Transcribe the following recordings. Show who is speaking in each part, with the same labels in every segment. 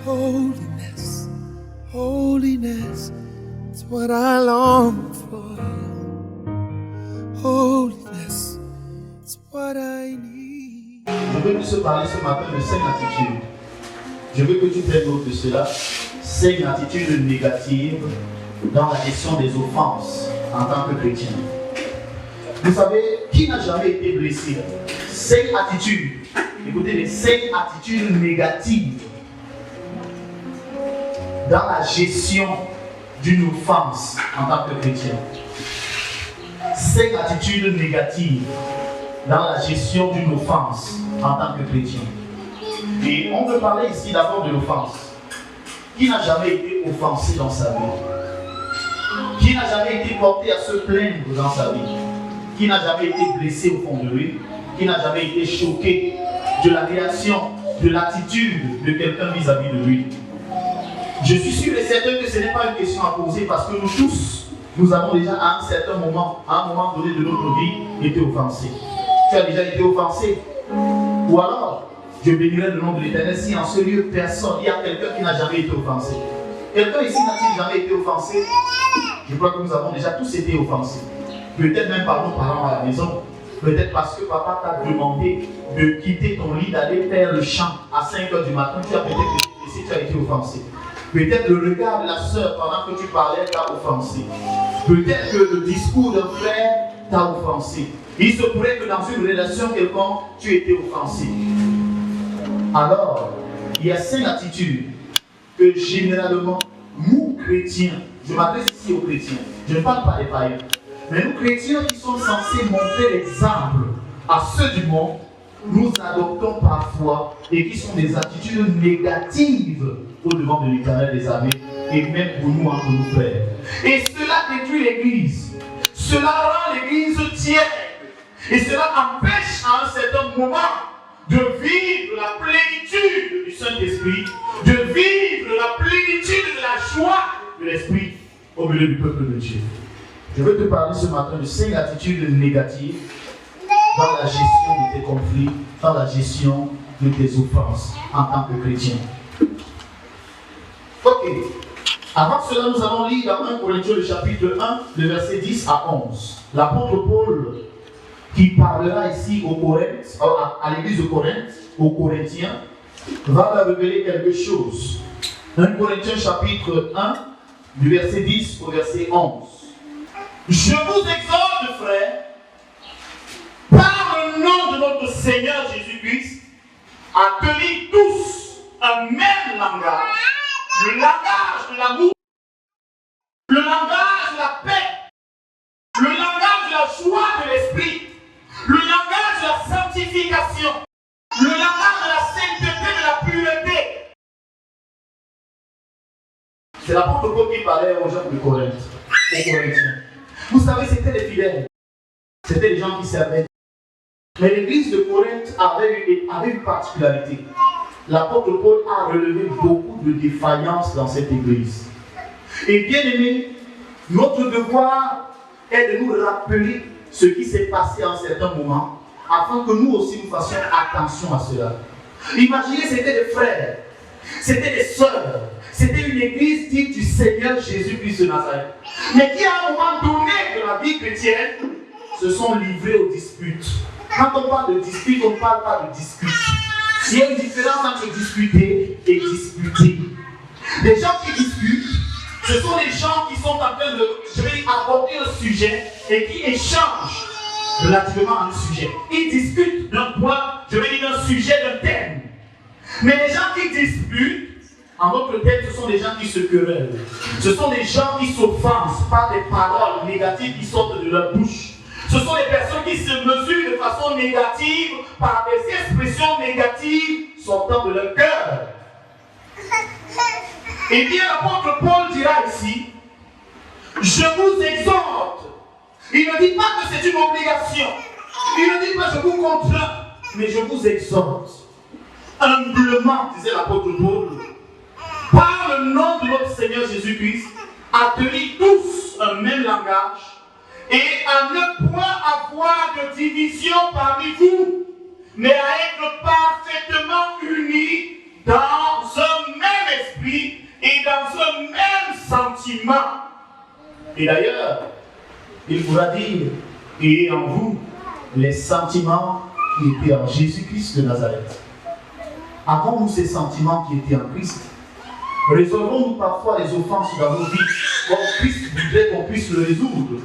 Speaker 1: Holiness, holiness, it's what I long for. Holiness, it's what I need.
Speaker 2: Je veux te parler ce matin de 5 attitudes. Je veux que tu prennes note de cela. 5 attitudes négatives dans la gestion des offenses en tant que chrétien. Vous savez, qui n'a jamais été blessé? 5 attitudes. Écoutez, les 5 attitudes négatives dans la gestion d'une offense en tant que chrétien. 5 attitudes négatives dans la gestion d'une offense en tant que chrétien. Et on veut parler ici d'abord de l'offense. Qui n'a jamais été offensé dans sa vie? Qui n'a jamais été porté à se plaindre dans sa vie? Qui n'a jamais été blessé au fond de lui? Qui n'a jamais été choqué de la réaction, de l'attitude de quelqu'un vis-à-vis de lui? Je suis sûr et certain que ce n'est pas une question à poser parce que nous tous, nous avons déjà à un certain moment, à un moment donné de notre vie, été offensés. Tu as déjà été offensé? Ou alors, je bénirai le nom de l'Éternel si en ce lieu, personne, il y a quelqu'un qui n'a jamais été offensé. Quelqu'un ici n'a-t-il jamais été offensé? Je crois que nous avons déjà tous été offensés. Peut-être même par nos parents à la maison. Peut-être parce que papa t'a demandé de quitter ton lit, d'aller faire le chant à 5 h du matin. Tu as peut-être été blessé, tu as été offensé. Peut-être le regard de la sœur pendant que tu parlais t'a offensé. Peut-être que le discours d'un frère t'a offensé. Il se pourrait que dans une relation quelconque, tu étais offensé. Alors, il y a 5 attitudes que généralement, nous chrétiens, je m'adresse ici aux chrétiens, je ne parle pas des païens, mais nous chrétiens qui sommes censés montrer l'exemple à ceux du monde, nous adoptons parfois et qui sont des attitudes négatives au devant de l'Éternel des armées et même pour nous entre nous frères. Et cela détruit l'Église, cela rend l'Église tiède et cela empêche à un certain moment de vivre la plénitude du Saint-Esprit, de vivre la plénitude de la joie de l'Esprit au milieu du peuple de Dieu. Je veux te parler ce matin de 5 attitudes négatives dans la gestion de tes conflits, dans la gestion de tes offenses en tant que chrétien. Ok. Avant cela, nous allons lire dans 1 Corinthiens, le chapitre 1, le verset 10 à 11. L'apôtre Paul, qui parlera ici aux Corinthes, à l'église de Corinthe, aux Corinthiens, va leur révéler quelque chose. 1 Corinthiens, chapitre 1, du verset 10 au verset 11. Je vous exhorte, frères, par le nom de notre Seigneur Jésus-Christ, à tenir tous un même langage, le langage de l'amour, le langage de la paix, le langage de la joie de l'esprit, le langage de la sanctification, le langage de la sainteté, de la pureté. C'est l'apôtre Paul qui parlait aux gens de Corinthe, aux Corinthiens. Vous savez, c'était des fidèles, c'était des gens qui servaient. Mais l'église de Corinthe avait une particularité. L'apôtre Paul a relevé beaucoup de défaillances dans cette église. Et bien aimé, notre devoir est de nous rappeler ce qui s'est passé à un certain moment, afin que nous aussi nous fassions attention à cela. Imaginez, c'était des frères, c'était des sœurs, c'était une église dite du Seigneur Jésus-Christ de Nazareth, mais qui à un moment donné de la vie chrétienne se sont livrés aux disputes. Quand on parle de dispute, on ne parle pas de dispute. Il y a une différence entre discuter et disputer. Les gens qui discutent, ce sont les gens qui sont en train de, aborder un sujet et qui échangent relativement à un sujet. Ils discutent d'un point, d'un sujet, d'un thème. Mais les gens qui disputent, en d'autres termes, ce sont des gens qui se querellent. Ce sont des gens qui s'offensent par des paroles négatives qui sortent de leur bouche. Ce sont des personnes qui se mesurent de façon négative par des expressions négatives sortant de leur cœur. Et bien l'apôtre Paul dira ici, je vous exhorte. Il ne dit pas que c'est une obligation. Il ne dit pas je vous contrains, mais je vous exhorte. Humblement, disait l'apôtre Paul, par le nom de notre Seigneur Jésus-Christ, à tenir tous un même langage et à ne point avoir de division parmi vous, mais à être parfaitement unis dans un même Et d'ailleurs, il pourra dire, ayez en vous les sentiments qui étaient en Jésus-Christ de Nazareth. Avons-nous ces sentiments qui étaient en Christ? Résolvons-nous parfois les offenses dans nos vies comme Christ voudrait qu'on puisse le résoudre?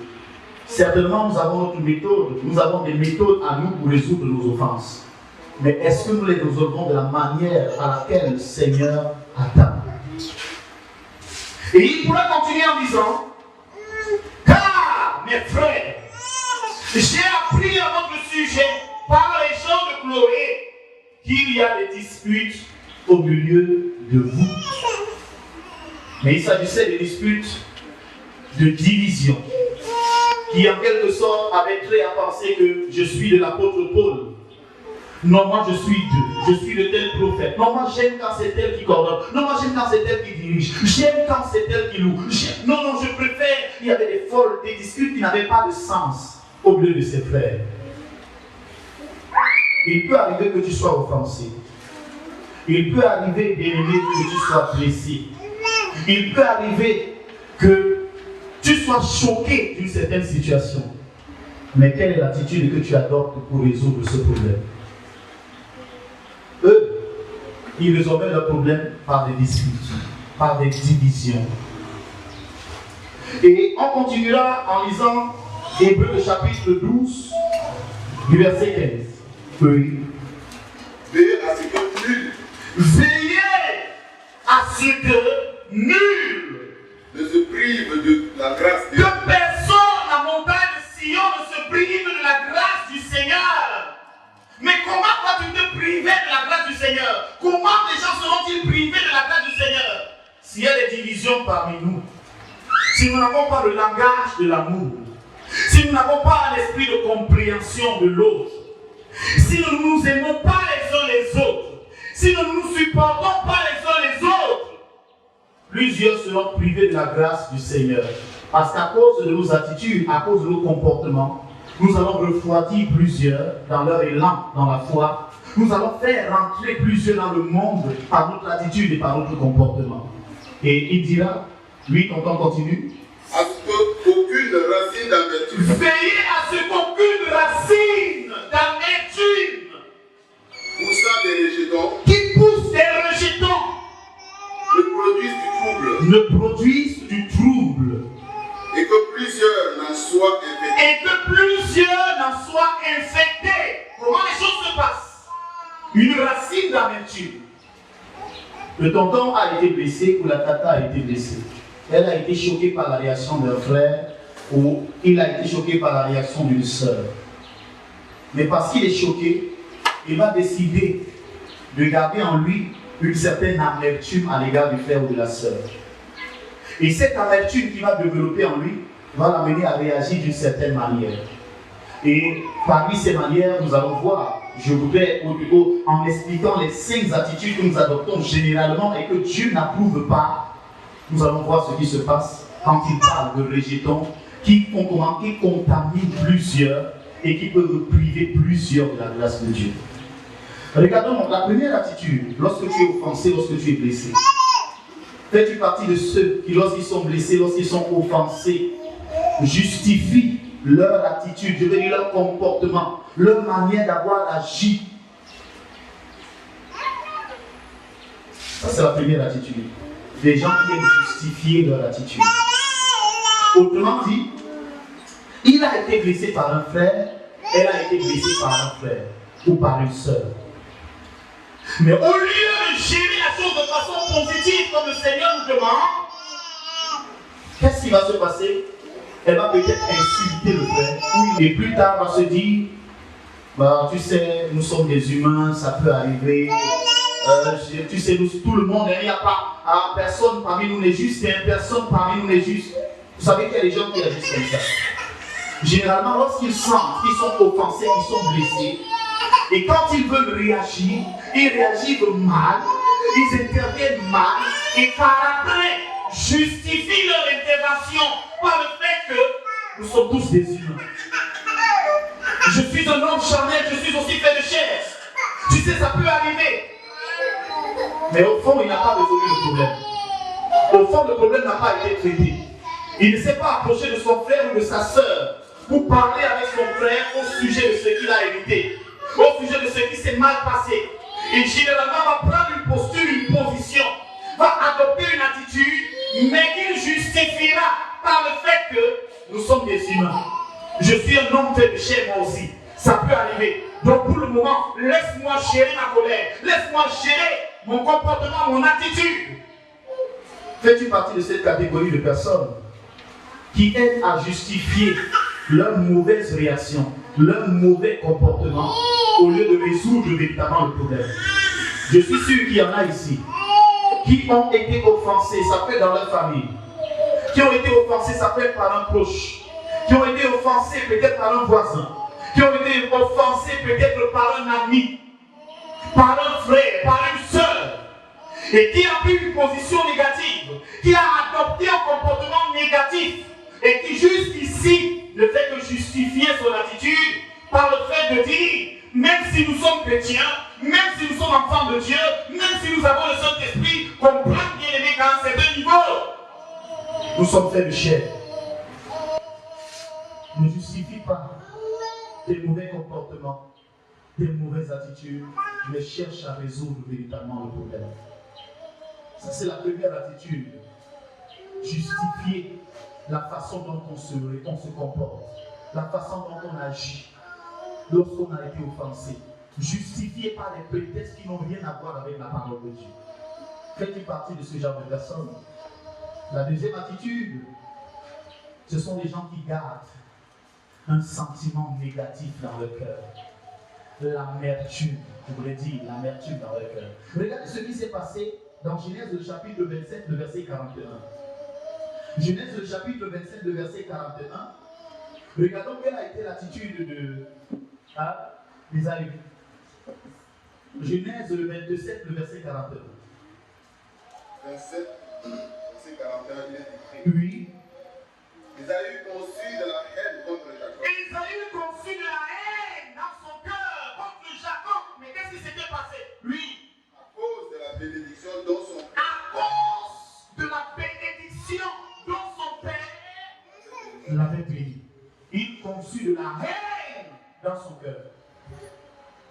Speaker 2: Certainement, nous avons notre méthode, nous avons des méthodes à nous pour résoudre nos offenses. Mais est-ce que nous les résolvons de la manière à laquelle le Seigneur attend? Et il pourra continuer en disant, car, mes frères, j'ai appris à votre sujet par les chants de Chloé qu'il y a des disputes au milieu de vous. Mais il s'agissait de disputes de division, qui en quelque sorte avaient trait à penser que je suis de l'apôtre Paul. Non, moi je suis de tel prophète. Non, moi j'aime quand c'est tel qui coordonne. Non, moi j'aime quand c'est tel qui dirige. J'aime quand c'est tel qui loue. Non, je préfère. Il y avait des disputes qui n'avaient pas de sens au milieu de ses frères. Il peut arriver que tu sois offensé. Il peut arriver, bien-aimé, que tu sois blessé. Il peut arriver que tu sois choqué d'une certaine situation. Mais quelle est l'attitude que tu adoptes pour résoudre ce problème? Eux, ils résolvaient leurs problèmes par des disputes, par des divisions. Et on continuera en lisant Hébreux le chapitre 12, du verset 15. Oui.
Speaker 3: Veillez à ce que nul ne se prive de la grâce de Dieu.
Speaker 2: Que personne, la montagne de Sion, ne se prive de la grâce du Seigneur. Mais comment vas-tu te priver de la grâce du Seigneur? Comment les gens seront-ils privés de la grâce du Seigneur? S'il y a des divisions parmi nous, si nous n'avons pas le langage de l'amour, si nous n'avons pas un esprit de compréhension de l'autre, si nous ne nous aimons pas les uns les autres, si nous ne nous supportons pas les uns les autres, plusieurs seront privés de la grâce du Seigneur. Parce qu'à cause de nos attitudes, à cause de nos comportements, nous allons refroidir plusieurs dans leur élan, dans la foi. Nous allons faire rentrer plusieurs dans le monde par notre attitude et par notre comportement. Et il dira, lui, quand on continue,
Speaker 3: à ce qu'aucune racine d'amertume.
Speaker 2: Veillez à ce qu'aucune racine d'amertume
Speaker 3: Poussant des rejetons.
Speaker 2: Qui pousse des rejetons
Speaker 3: ne produisent du trouble.
Speaker 2: ne produisent du trouble.
Speaker 3: Et que plusieurs n'en soient
Speaker 2: infectés. Comment les choses se passent? Une racine d'amertume. Le tonton a été blessé ou la tata a été blessée. Elle a été choquée par la réaction d'un frère ou il a été choqué par la réaction d'une sœur. Mais parce qu'il est choqué, il va décider de garder en lui une certaine amertume à l'égard du frère ou de la sœur. Et cette amertume qui va développer en lui va l'amener à réagir d'une certaine manière. Et parmi ces manières, nous allons voir, je voudrais en expliquant les 5 attitudes que nous adoptons généralement et que Dieu n'approuve pas, nous allons voir ce qui se passe quand il parle de rejetons qui contaminent plusieurs et qui peuvent priver plusieurs de la grâce de Dieu. Regardons donc la première attitude, lorsque tu es offensé, lorsque tu es blessé. Fais-tu partie de ceux qui, lorsqu'ils sont blessés, lorsqu'ils sont offensés, justifient leur attitude, je veux dire leur comportement, leur manière d'avoir agi? Ça, c'est la première attitude. Des gens qui aiment justifier leur attitude. Autrement dit, il a été blessé par un frère, elle a été blessée par un frère ou par une sœur. Mais au lieu de gérer la chose de façon positive comme le Seigneur nous demande, qu'est-ce qui va se passer? Elle va peut-être insulter le frère. Et plus tard, va se dire, bah, tu sais, nous sommes des humains, ça peut arriver. Tu sais, tout le monde, il n'y a pas personne parmi nous n'est juste, il y a personne parmi nous n'est juste. Vous savez qu'il y a des gens qui agissent comme ça. Généralement, lorsqu'ils sentent qu'ils sont offensés, qu'ils sont blessés, et quand ils veulent réagir, ils réagissent mal, ils interviennent mal, et par après, justifient leur intervention par le fait que nous sommes tous des humains. Je suis un homme charnel, je suis aussi fait de chair. Tu sais, ça peut arriver. Mais au fond, il n'a pas résolu le problème. Au fond, le problème n'a pas été traité. Il ne s'est pas approché de son frère ou de sa sœur pour parler avec son frère au sujet de ce qu'il a hérité, au sujet de ce qui s'est mal passé. Et généralement va prendre une posture, une position, va adopter une attitude, mais qu'il justifiera par le fait que nous sommes des humains. Je suis un homme fait de chair moi aussi. Ça peut arriver. Donc pour le moment, laisse-moi gérer ma colère. Laisse-moi gérer mon comportement, mon attitude. Fais-tu partie de cette catégorie de personnes qui aident à justifier leur mauvaise réaction, leur mauvais comportement, au lieu de résoudre véritablement le problème? Je suis sûr qu'il y en a ici qui ont été offensés, ça peut être dans leur famille, qui ont été offensés, ça peut être par un proche, qui ont été offensés peut-être par un voisin, qui ont été offensés peut-être par un ami, par un frère, par une sœur, et qui a pris une position négative, qui a adopté un comportement négatif, et qui jusqu'ici ne fait que justifier son attitude par le fait de dire, même si nous sommes chrétiens, même si nous sommes enfants de Dieu, même si nous avons le Saint-Esprit, comprendre bien aimé qu'à un certain niveau, nous sommes faits de chair. Ne justifie pas tes mauvais comportements, tes mauvaises attitudes, mais cherche à résoudre véritablement le problème. Ça, c'est la première attitude. Justifier la façon dont on se comporte, la façon dont on agit lorsqu'on a été offensé. Justifié par des prétextes qui n'ont rien à voir avec la parole de Dieu. Fais-tu partie de ce genre de personnes? La deuxième attitude, ce sont des gens qui gardent un sentiment négatif dans leur cœur. L'amertume, je voulais dire, l'amertume dans leur cœur. Regardez ce qui s'est passé dans Genèse le chapitre 27, le verset 41. Genèse le chapitre 27, le verset 41. Regardons quelle a été l'attitude d'Ésaü. Genèse le 27, le verset 41.
Speaker 3: 27, verset 41, il est écrit.
Speaker 2: Oui.
Speaker 3: Ésaü conçut de la haine contre Jacob.
Speaker 2: Ésaü conçut de la haine dans son cœur contre Jacob. Mais qu'est-ce qui s'était passé? Oui.
Speaker 3: À cause de la bénédiction dont son père.
Speaker 2: À cause de la bénédiction dont son père l'avait béni. Il conçut de la haine dans son cœur.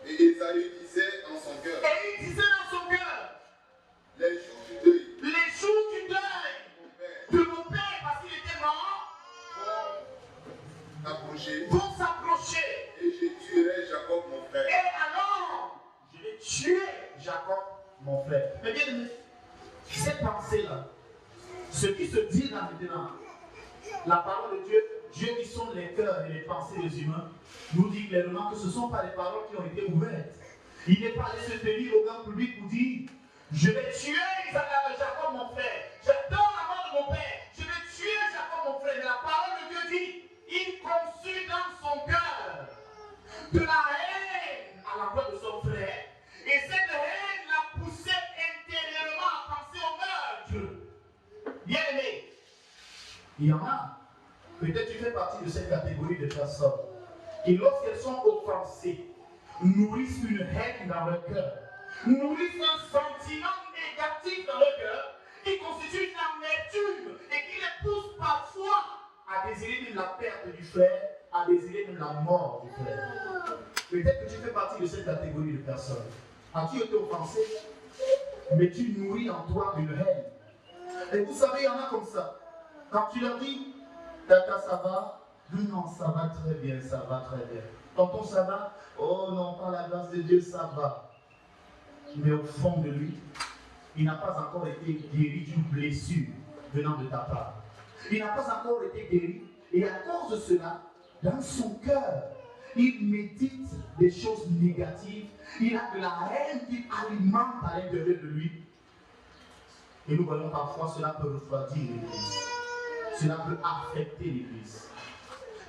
Speaker 3: Et Ésaü disait en son cœur.
Speaker 2: Et il disait dans son cœur,
Speaker 3: les jours du deuil.
Speaker 2: les jours du deuil de mon père, parce qu'il était mort, vont s'approcher.
Speaker 3: Et je tuerai Jacob mon frère.
Speaker 2: Et alors, je vais tuer Jacob, mon frère. Mais bien aimé, cette pensée-là, ce qui se dit là maintenant, la parole de Dieu, Dieu qui sonde les cœurs et les pensées des humains, nous dit clairement que ce ne sont pas des paroles qui ont été ouvertes. Il n'est pas allé se tenir au grand public pour dire, je vais tuer Jacob mon frère. J'attends la mort de mon père. Je vais tuer Jacob mon frère. Mais la parole de Dieu dit, il conçut dans son cœur de la haine à l'endroit de son frère. Et cette haine l'a poussé intérieurement à penser au meurtre. Bien aimé, il y en a. Peut-être tu fais partie de cette catégorie de personnes qui, lorsqu'elles sont offensées, nourrissent une haine dans leur cœur, nourrissent un sentiment négatif dans leur cœur, qui constitue une amertume et qui les pousse parfois à désirer même la perte du frère, à désirer même la mort du frère. Peut-être que tu fais partie de cette catégorie de personnes. As-tu été offensé, mais tu nourris en toi une haine. Et vous savez, il y en a comme ça. Quand tu leur dis, Tata, ça va? Non, ça va très bien, ça va très bien. Tonton, ça va? Oh non, par la grâce de Dieu, ça va. Mais au fond de lui, il n'a pas encore été guéri d'une blessure venant de ta part. Il n'a pas encore été guéri. Et à cause de cela, dans son cœur, il médite des choses négatives. Il a de la haine qui alimente à l'intérieur de lui. Et nous voyons parfois cela peut refroidir l'Église. Cela peut affecter l'Église.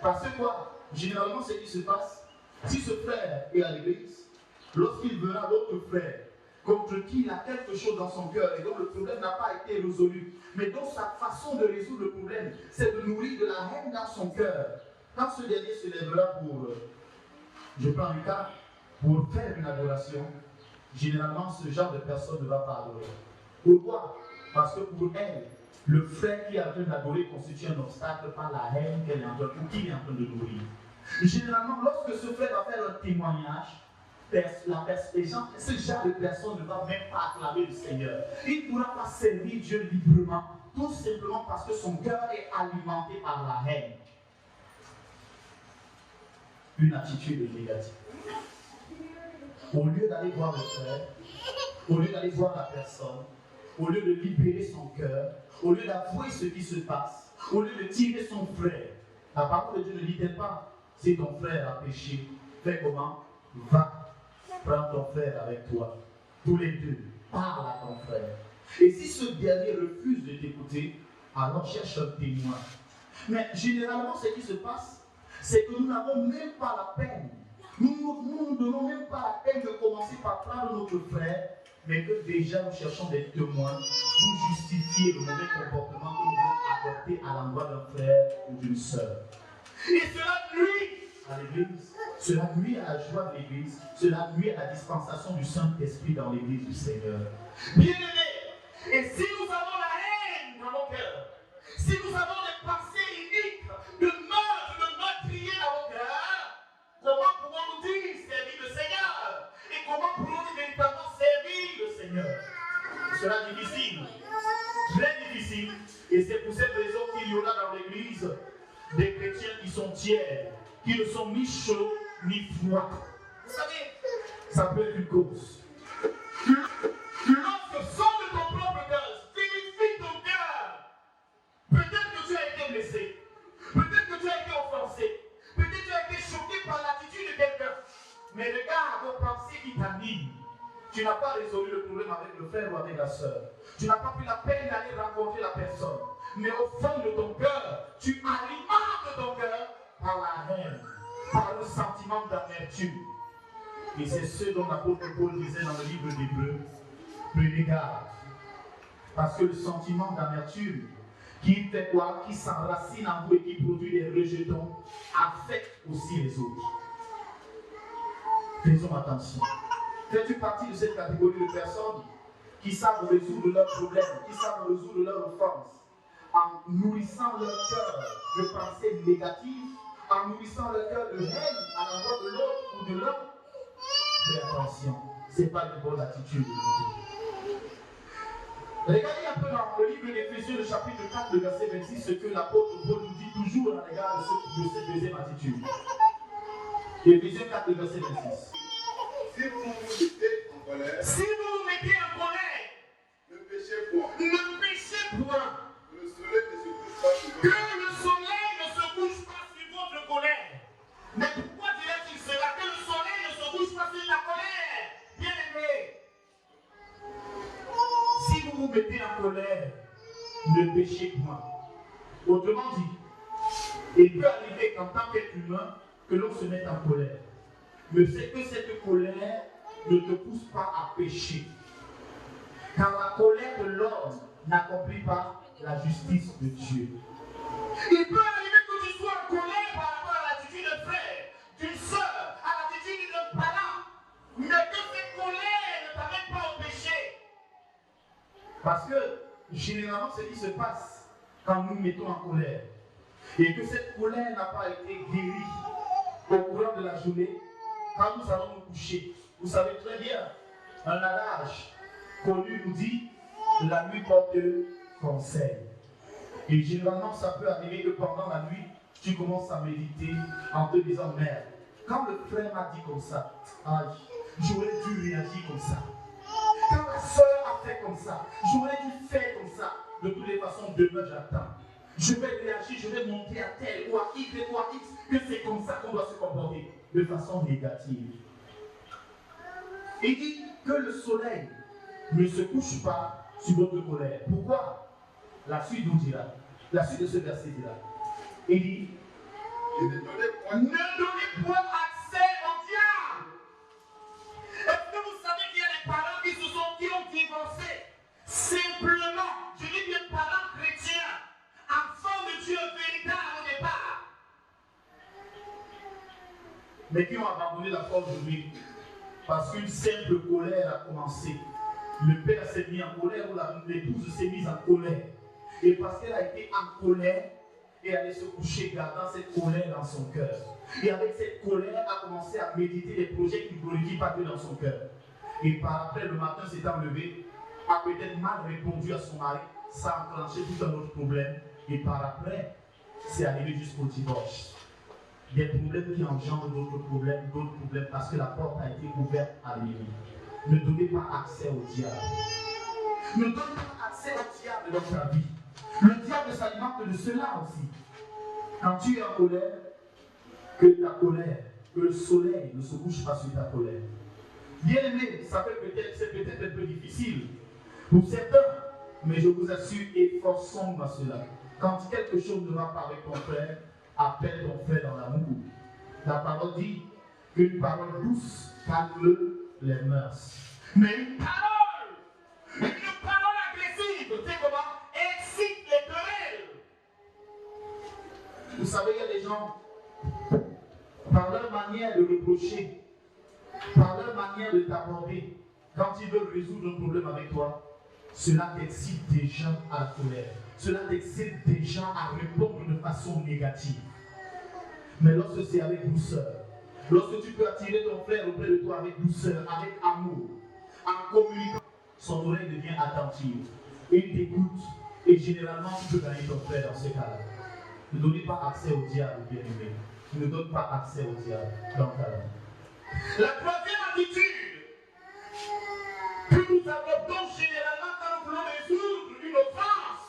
Speaker 2: Parce que quoi? Généralement, ce qui se passe, si ce frère est à l'Église, lorsqu'il verra l'autre frère contre qui il a quelque chose dans son cœur et donc le problème n'a pas été résolu, mais donc sa façon de résoudre le problème, c'est de nourrir de la haine dans son cœur. Quand ce dernier se lèvera pour, je prends un cas, pour faire une adoration, généralement ce genre de personne ne va pas adorer. Pourquoi? Parce que pour elle, Le frère qui est en train d'adorer constitue un obstacle par la haine qu'elle est en train, ou qu'il est en train de nourrir. Généralement, lorsque ce frère va faire un témoignage, ce genre de personne ne va même pas acclamer le Seigneur. Il ne pourra pas servir Dieu librement, tout simplement parce que son cœur est alimenté par la haine. Une attitude négative. Au lieu d'aller voir le frère, au lieu d'aller voir la personne, au lieu de libérer son cœur, au lieu d'avouer ce qui se passe, au lieu de tirer son frère, la parole de Dieu ne dit pas, si ton frère a péché, fais comment? Va, prends ton frère avec toi. Tous les deux, parle à ton frère. Et si ce dernier refuse de t'écouter, alors cherche un témoin. Mais généralement, ce qui se passe, c'est que nous n'avons même pas la peine. Nous ne donnons même pas la peine de commencer par prendre notre frère, mais que déjà nous cherchons des témoins pour justifier le mauvais comportement que nous voulons adopter à l'endroit d'un frère ou d'une sœur. Et cela nuit à l'église, cela nuit à la joie de l'église, cela nuit à la dispensation du Saint-Esprit dans l'église du Seigneur. Bien-aimés, et si nous avons la haine dans nos cœurs, si nous avons des pensées uniques de meurtre, de meurtrier dans nos cœurs, comment pouvons-nous dire servir le Seigneur? Et comment pouvons-nous véritablement servir le Seigneur? Cela est difficile, très difficile. Et c'est pour cette raison qu'il y aura dans l'église des chrétiens qui sont tiers, qui ne sont ni chauds ni froids. Vous savez, ça peut être une cause. Lorsque sort de ton propre cœur, vérifie ton cœur. Peut-être que tu as été blessé, peut-être que tu as été offensé, peut-être que tu as été choqué par l'attitude de quelqu'un. Mais regarde aux pensées qui t'animent. Tu n'as pas résolu le problème avec le frère ou avec la sœur. Tu n'as pas pris la peine d'aller rencontrer la personne. Mais au fond de ton cœur, tu alimentes ton cœur par la haine, par le sentiment d'amertume. Et c'est ce dont l'apôtre Paul disait dans le livre d'Hébreux. Prenez garde. Parce que le sentiment d'amertume, qui fait quoi? Qui s'enracine en vous et qui produit des rejetons, affecte aussi les autres. Faisons attention. Fais-tu partie de cette catégorie de personnes qui savent résoudre leurs problèmes, qui savent résoudre leurs offenses, en nourrissant leur cœur de pensées négatives, en nourrissant leur cœur de haine à l'endroit de l'autre ou de l'un? Fais attention, ce n'est pas une bonne attitude. Regardez un peu dans le livre d'Éphésiens, le chapitre 4, le verset 26, ce que l'apôtre Paul nous dit toujours à l'égard de cette deuxième attitude. Éphésiens 4, le verset 26.
Speaker 3: Si vous vous mettez en colère,
Speaker 2: Si vous vous mettez en colère,
Speaker 3: ne péchez point.
Speaker 2: ne péchez point.
Speaker 3: Que le soleil ne se couche pas sur
Speaker 2: Que
Speaker 3: vous.
Speaker 2: le soleil ne se couche pas sur votre colère. Mais pourquoi dirait-il cela? Que le soleil ne se couche pas sur la colère. Bien aimé. Si vous vous mettez en colère, ne péchez point. Autrement dit, il peut arriver qu'en tant qu'être humain, que l'on se mette en colère. Mais c'est que cette colère ne te pousse pas à pécher. Car la colère de l'homme n'accomplit pas la justice de Dieu. Il peut arriver que tu sois en colère par rapport à l'attitude d'un frère, d'une sœur, à l'attitude d'un parent, mais que cette colère ne t'amène pas au péché. Parce que généralement, ce qui se passe quand nous mettons en colère, et que cette colère n'a pas été guérie au courant de la journée, quand nous allons nous coucher, vous savez très bien, un adage connu nous dit la nuit porte conseil. Et généralement, ça peut arriver que pendant la nuit, tu commences à méditer en te disant merde. Quand le frère m'a dit comme ça, j'aurais dû réagir comme ça. Quand la soeur a fait comme ça, j'aurais dû faire comme ça. De toutes les façons, demain j'attends. Je vais réagir, je vais monter à tel ou à Y ou à X, que c'est comme ça qu'on doit se comporter, de façon négative. Il dit que le soleil ne se couche pas sur votre colère. Pourquoi? La suite nous dira, la suite de ce verset dira. Il dit,
Speaker 3: Et ne donnez point.
Speaker 2: ne donnez point accès au diable. Est-ce que vous savez qu'il y a des parents qui ont divorcé simplement, je dis bien parents chrétiens, enfants de Dieu véritable au départ, mais qui ont abandonné la foi aujourd'hui parce qu'une simple colère a commencé. Le père s'est mis en colère ou l'épouse s'est mise en colère. Et parce qu'elle a été en colère, et allait se coucher gardant cette colère dans son cœur. Et avec cette colère, a commencé à méditer des projets qui ne glorifient pas Dieu dans son cœur. Et par après, le matin s'étant levé, a peut-être mal répondu à son mari, ça a enclenché tout un autre problème. Et par après, c'est arrivé jusqu'au divorce. Des problèmes qui engendrent d'autres problèmes, parce que la porte a été ouverte à l'ennemi. Ne donnez pas accès au diable. Ne donnez pas accès au diable dans ta vie. Le diable s'alimente de cela aussi. Quand tu es en colère, que ta colère, que le soleil ne se couche pas sur ta colère. Bien aimé, c'est peut-être un peu difficile pour certains, mais je vous assure, efforçons-nous à cela. Quand quelque chose ne va pas avec ton frère, appelle ton frère dans l'amour. La parole dit qu'une parole douce calme les mœurs. Mais une parole agressive, tu sais comment, excite les querelles. Vous savez, il y a des gens, par leur manière de reprocher, par leur manière de t'aborder, quand ils veulent résoudre un problème avec toi, cela t'excite déjà à la colère. Cela t'excite déjà à répondre de façon négative. Mais lorsque c'est avec douceur, lorsque tu peux attirer ton frère auprès de toi avec douceur, avec amour, en communiquant, son oreille devient attentive. Il t'écoute et généralement tu peux gagner ton frère dans ce cas-là. Ne donnez pas accès au diable, bien-aimé. Ne donne pas accès au diable dans ta vie. La troisième attitude que nous adoptons généralement quand nous voulons résoudre une offense,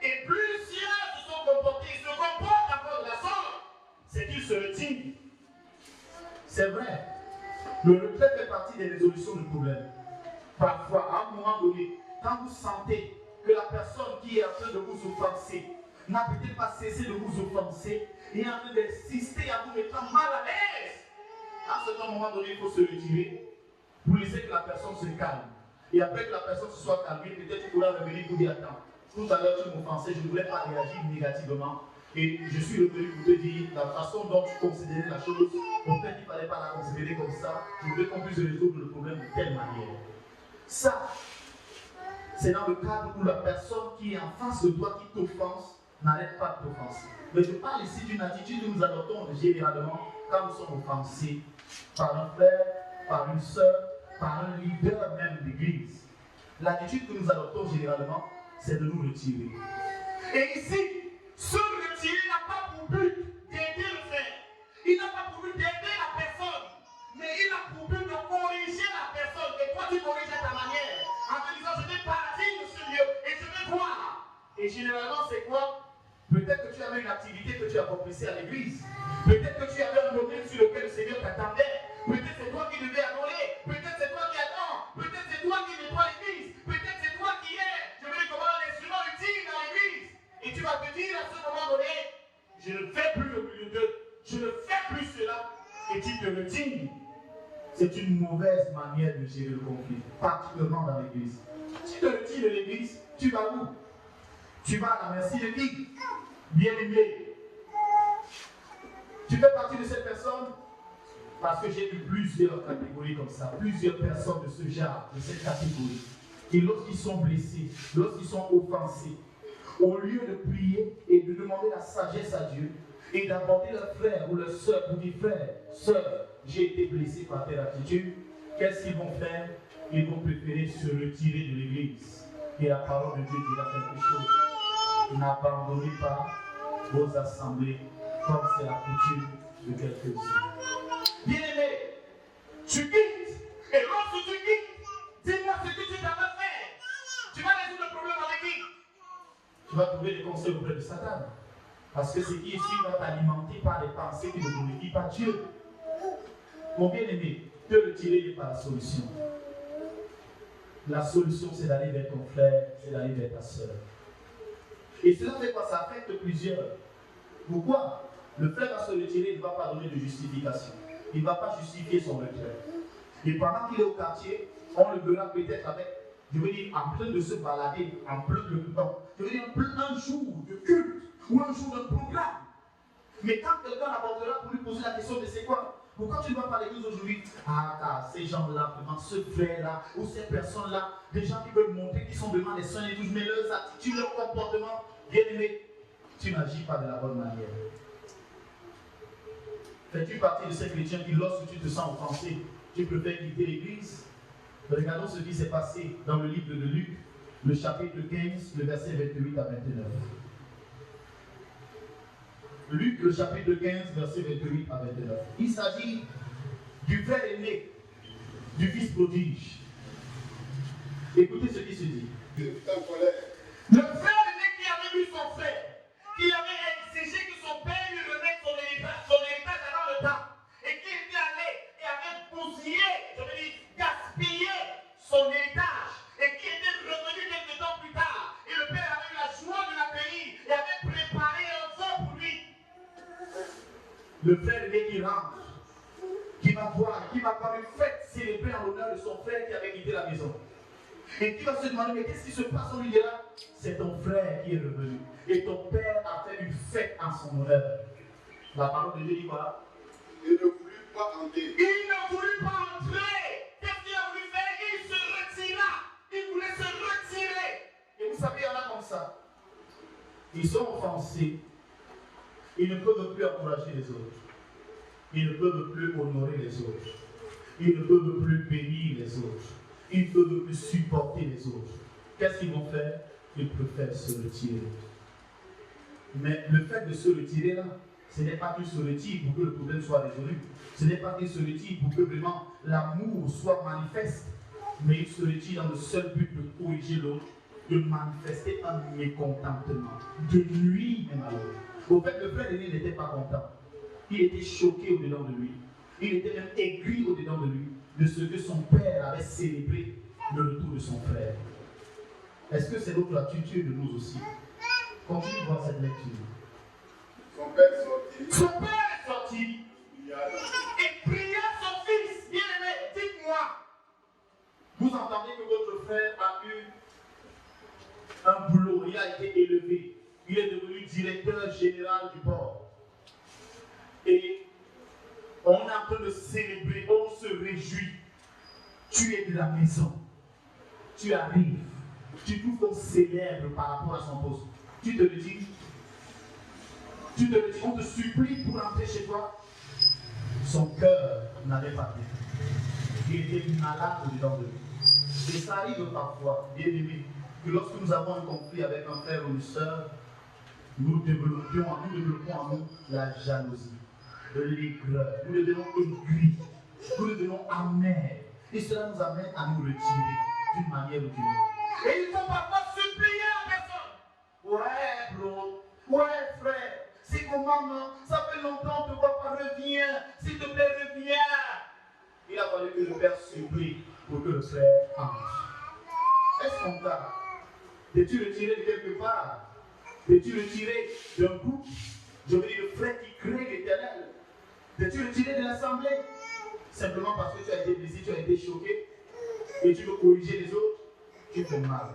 Speaker 2: et plusieurs se sont comportés, se comportent à cause de la sorte, c'est qu'ils se retirent. C'est vrai. Le retrait fait partie des résolutions du problème. Parfois, à un moment donné, quand vous sentez que la personne qui est en train de vous offenser n'a peut-être pas cessé de vous offenser et est en train d'insister à vous mettre mal à l'aise, à ce moment donné, il faut se retirer pour laisser que la personne se calme. Et après que la personne se soit calmée, peut-être qu'il pourra revenir pour dire attends, tout à l'heure tu m'offensais, je ne voulais pas réagir négativement. Et je suis revenu pour te dire la façon dont tu considérais la chose, peut-être qu'il ne fallait pas la considérer comme ça. Je voulais qu'on puisse résoudre le problème de telle manière. Ça, c'est dans le cadre où la personne qui est en face de toi, qui t'offense, n'arrête pas de t'offenser. Mais je parle ici d'une attitude que nous adoptons généralement quand nous sommes offensés par un frère, par une soeur, par un leader même d'église. L'attitude que nous adoptons généralement, c'est de nous retirer. Et ici, se retirer n'a pas pour but d'aider le frère. Il n'a pas pour but d'aider la personne. Mais il a pour but de corriger la personne. Et toi, tu corriges à ta manière. En te disant, je vais partir de ce lieu et je vais voir. Et généralement, c'est quoi? Peut-être que tu avais une activité que tu accomplissais à l'église. Peut-être que tu avais un domaine sur lequel le Seigneur t'attendait. Peut-être c'est toi qui devais adorer. Peut-être c'est toi qui attends. Peut-être c'est toi qui nettoie l'église. Peut-être c'est toi qui es, je veux dire, comment un instrument utile dans l'église. Et tu vas te dire à ce moment donné, je ne fais plus au milieu d'eux. Je ne fais plus cela. Et tu te retires. C'est une mauvaise manière de gérer le conflit, particulièrement dans l'église. Tu te retires de l'église, tu vas où? Tu vas à la merci de qui? Bien aimé. Tu fais partie de cette personne parce que j'ai vu plusieurs catégories comme ça, plusieurs personnes de ce genre, de cette catégorie. Et lorsqu'ils sont blessés, lorsqu'ils sont offensés, au lieu de prier et de demander la sagesse à Dieu et d'aborder leur frère ou leur soeur pour dire frère, soeur, j'ai été blessé par telle attitude, qu'est-ce qu'ils vont faire? Ils vont préférer se retirer de l'église. Et la parole de Dieu dira quelque chose. N'abandonnez pas vos assemblées comme c'est la coutume de quelques-uns. Bien-aimé, tu quittes. Et lorsque tu quittes, dis-moi ce que tu dois faire. Tu vas résoudre le problème avec qui? Tu vas trouver des conseils auprès de Satan. Parce que ce qui est ici va t'alimenter par des pensées qui ne glorifient pas Dieu. Mon bien-aimé, te retirer n'est pas la solution. La solution, c'est d'aller vers ton frère, c'est d'aller vers ta soeur. Et cela fait quoi? Ça affecte plusieurs. Pourquoi? Le frère va se retirer, il ne va pas donner de justification. Il ne va pas justifier son retrait. Et pendant qu'il est au quartier, on le verra peut-être avec, je veux dire, en train de se balader, en plein de temps. Je veux dire, un jour de culte ou un jour de programme. Mais quand quelqu'un abordera pour lui poser la question de c'est quoi? Pourquoi tu ne vas pas à l'église aujourd'hui? Ah, ces gens-là, vraiment, ce frère-là, ou ces personnes-là, des gens qui veulent montrer qu'ils sont vraiment des saints et tout, mais leurs attitudes, leur comportement, bien aimé, tu n'agis pas de la bonne manière. Fais-tu partie de ces chrétiens qui, lorsque tu te sens offensé, tu préfères quitter l'église? Regardons ce qui s'est passé dans le livre de Luc, le chapitre 15, le verset 28 à 29. Luc, le chapitre 15, verset 28 à 29. Il s'agit du frère aîné, du fils prodige. Écoutez ce qui se dit. Le frère aîné qui avait vu son frère, qui avait exigé que son père lui remette son héritage avant le temps, et qui était allé et avait bousillé, je veux dire, gaspillé son héritage, et qui était revenu quelques temps plus tard, et le père avait eu la joie de l'accueillir, et avait préparé un vin pour lui. Le frère aîné qui rentre, qui va voir, qui va faire une fête célébrer en l'honneur de son frère qui avait quitté la maison. Et qui va se demander, mais qu'est-ce qui se passe? On lui dira, c'est ton frère qui est revenu. Et ton père a fait une fête en son honneur. La parole de Dieu dit quoi?
Speaker 3: Il ne voulut pas entrer.
Speaker 2: Il ne voulut pas entrer. Qu'est-ce qu'il a voulu faire? Il se retira. Il voulait se retirer. Et vous savez, il y en a comme ça. Ils sont offensés. Ils ne peuvent plus encourager les autres. Ils ne peuvent plus honorer les autres. Ils ne peuvent plus bénir les autres. Ils ne peuvent plus supporter les autres. Qu'est-ce qu'ils vont faire? Ils préfèrent se retirer. Mais le fait de se retirer là, ce n'est pas qu'ils se retirent pour que le problème soit résolu. Ce n'est pas qu'ils se retirent pour que vraiment l'amour soit manifeste. Mais ils se retirent dans le seul but de corriger l'autre, de manifester un mécontentement, de nuire même à l'autre. Au fait, le frère aîné n'était pas content. Il était choqué au-dedans de lui. Il était même aigri au-dedans de lui de ce que son père avait célébré le retour de son frère. Est-ce que c'est notre attitude de nous aussi? Continue de voir cette lecture.
Speaker 3: Son père sortit.
Speaker 2: Son père est sorti et pria son fils. Bien aimé, dites-moi, vous entendez que votre frère a eu un boulot, il a été élevé, il est devenu directeur général du port. Et on est en train de célébrer, on se réjouit. Tu es de la maison, tu arrives, tu trouves qu'on célèbre par rapport à son poste. Tu te le dis, on te supplie pour rentrer chez toi. Son cœur n'avait pas bien. Il était malade au-dedans de lui. Et ça arrive parfois, bien aimé, que lorsque nous avons un conflit avec un frère ou une soeur, nous développons en nous la jalousie, l'aigreur, nous devenons aigris, nous devenons amers. Et cela nous amène à nous retirer d'une manière ou d'une autre. Et il faut parfois supplier à la personne. Ouais, bro, ouais, frère, c'est comment, non? Ça fait longtemps, on ne te voit pas, reviens, s'il te plaît, reviens. Il a fallu que le père supplie pour que le frère entre. Est-ce qu'on t'a? T'es-tu retiré de quelque part? T'es-tu retiré d'un groupe? Je veux dire, le frère qui crée l'Éternel. T'es-tu retiré de l'assemblée? Simplement parce que tu as été blessé, tu as été choqué, et tu veux corriger les autres, tu fais mal.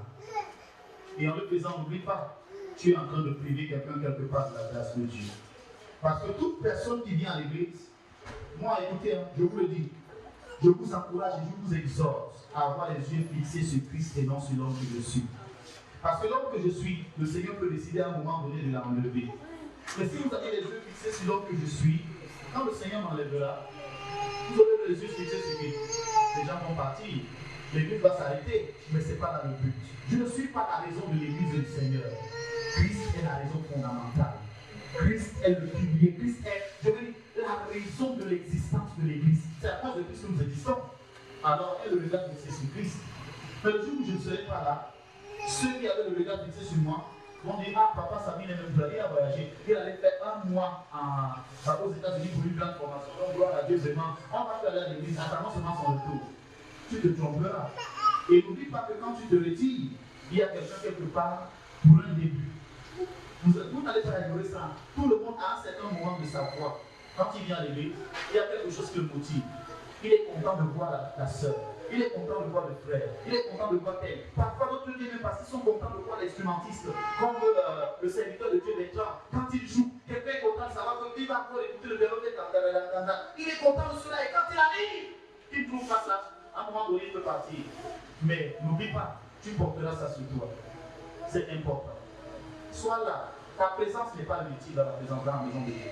Speaker 2: Et en le faisant, n'oublie pas, tu es en train de priver quelqu'un quelque part de la grâce de Dieu. Parce que toute personne qui vient à l'église, moi écoutez, je vous le dis, je vous encourage et je vous exhorte à avoir les yeux fixés sur Christ et non sur l'homme que je suis. Parce que l'homme que je suis, le Seigneur peut décider à un moment donné de l'enlever. Mais si vous avez les yeux fixés sur l'homme que je suis, quand le Seigneur m'enlèvera, vous aurez les yeux fixés sur lui. Les gens vont partir, l'église va s'arrêter, mais ce n'est pas là le but. Je ne suis pas la raison de l'église du Seigneur. Christ est la raison fondamentale. Christ est le pilier. Christ est, je veux dire, la raison de l'existence de l'église. C'est à cause de Christ que nous existons. Alors, elle le regard fixé sur Christ. Mais le jour où je ne serai pas là, ceux qui avaient le regard fixé sur moi vont dire, ah, papa Sabine est même plus là, il a voyagé, il allait faire un mois aux États-Unis pour une grande formation. Donc, gloire à Dieu, vraiment, on va faire aller à l'église, attendons seulement son retour. Tu te tromperas. Et n'oublie pas que quand tu te retires, il y a quelqu'un quelque part pour un début. Vous n'allez pas ignorer ça. Tout le monde a un certain moment de sa voix. Quand il vient à l'église, il y a quelque chose qui le motive. Il est content de voir la sœur. Il est content de voir le frère. Il est content de voir tel. Parfois, d'autres Dieu même parce qu'ils sont contents de voir l'instrumentiste. Comme le serviteur de Dieu Bertrand. Quand il joue, quelqu'un est content de savoir qu'il va encore écouter le verbe. Il est content de cela. Et quand il arrive, il ne trouve pas ça. À un moment donné, il peut partir. Mais n'oublie pas, tu porteras ça sur toi. C'est important. Sois là. Ta présence n'est pas inutile dans la présence dans la maison de Dieu.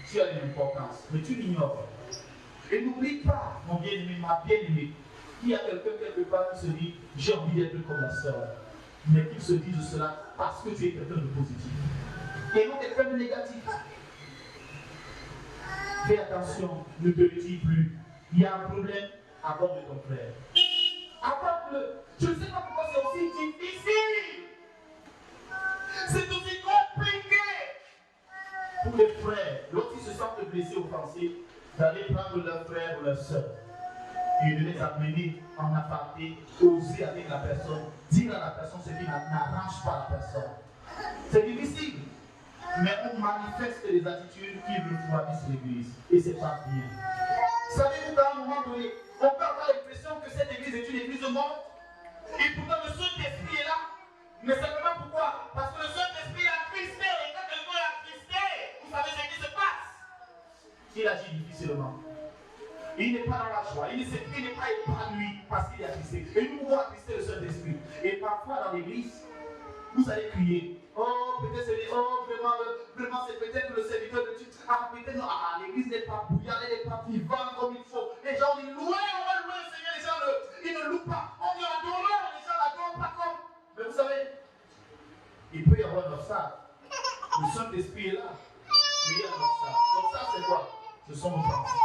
Speaker 2: Tu as une importance, mais tu l'ignores. Et n'oublie pas, mon bien-aimé, ma bien-aimée, qu'il y a quelqu'un quelque part qui se dit j'ai envie d'être comme la sœur, mais qu'il se dise cela parce que tu es quelqu'un de positif et non quelqu'un de négatif. Fais attention, ne te le dis plus. Il y a un problème, aborde ton frère. Aborde-le. Je ne sais pas pourquoi c'est aussi difficile. C'est aussi compliqué pour les frères, lorsqu'ils se sentent blessés, offensés, d'aller prendre leur frère ou leur soeur et de les amener en aparté, oser avec la personne, dire à la personne ce qui n'arrange pas la personne. C'est difficile, mais on manifeste les attitudes qui refroidissent l'église et c'est pas bien. Savez-vous qu'à un moment donné, on peut avoir l'impression que cette église est une église morte et pourtant le Saint-Esprit est là. Mais simplement pourquoi? Parce que le Saint-Esprit est attristé. Et quand quelqu'un est attristé, vous savez ce qui se passe. Il agit difficilement. Il n'est pas dans la joie. Il n'est pas épanoui parce qu'il est attristé. Et nous pouvons attrister le Saint-Esprit. Et parfois dans l'église, vous allez crier. Oh, peut-être c'est vraiment c'est peut-être le serviteur de Dieu. Ah, peut-être non. Ah, l'église n'est pas bouillante, elle n'est pas vivante comme il faut. Les gens disent louez, on va louer le Seigneur. Les gens ils ne louent pas. On dit adorons, les gens n'adorent pas comme. Mais vous savez, il peut y avoir un obstacle. Le Saint-Esprit est là. Mais il y a un obstacle. L'obstacle, c'est quoi? Ce sont nos pensées.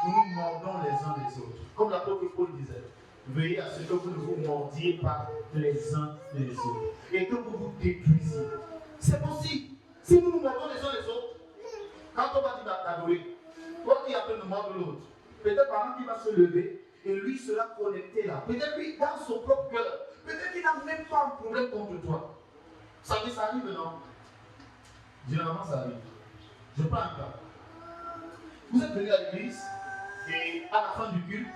Speaker 2: Nous nous mordons les uns les autres. Comme l'apôtre Paul disait, veillez à ce que vous ne vous mordiez pas les uns les autres. Et que vous vous détruisiez. C'est possible. Si nous nous mordons les uns les autres, quand on va dire d'adorer, toi qui es en train de mordre l'autre, peut-être pendant qu'il va se lever, et lui sera connecté là. Peut-être lui, dans son propre cœur, peut-être qu'il n'a même pas un problème contre toi. Ça arrive, non? Généralement, ça arrive. Je prends un cas. Vous êtes venu à l'église et à la fin du culte,